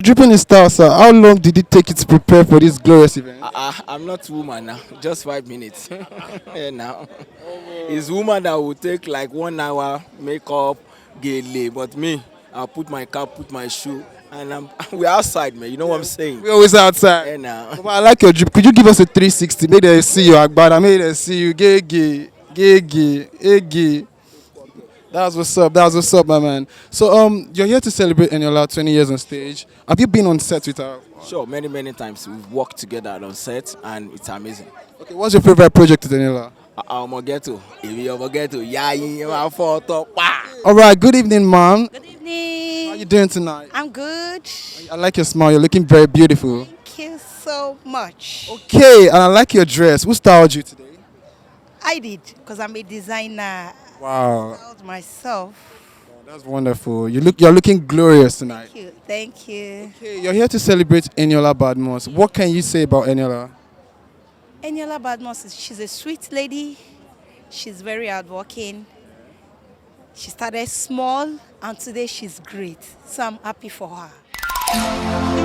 dripping in style, sir. How long did it take you to prepare for this glorious event? I'm not woman now. Just 5 minutes. Yeah, now. It's woman that will take like 1 hour makeup, gele. But me, I'll put my cap, put my shoe, and we're outside, man. You know what I'm saying? We're always outside. Yeah, now. But I like your drip. Could you give us a 360? Make them see you, Agbada. Make them see you. Gege, gege, ege. That's what's up. That's what's up, my man. So, you're here to celebrate Eniola 20 years on stage. Have you been on set with her? Sure, many times we've worked together on set, and it's amazing. Okay, what's your favorite project with Eniola? I'm gonna get to. If you ever get to, yeah, you my photo. All right. Good evening, mom. Good How you evening. doing tonight? I'm good. I like your smile. You're looking very beautiful. Thank you so much. Okay, and I like your dress. Who styled you today? I did because I'm a designer. Wow, I styled myself. that's wonderful. You're looking glorious tonight. Thank you. Thank you. Okay, you're here to celebrate Eniola Badmus. What can you say about Eniola? Eniola Badmus, she's a sweet lady. She's very hardworking. She started small and today she's great. So I'm happy for her.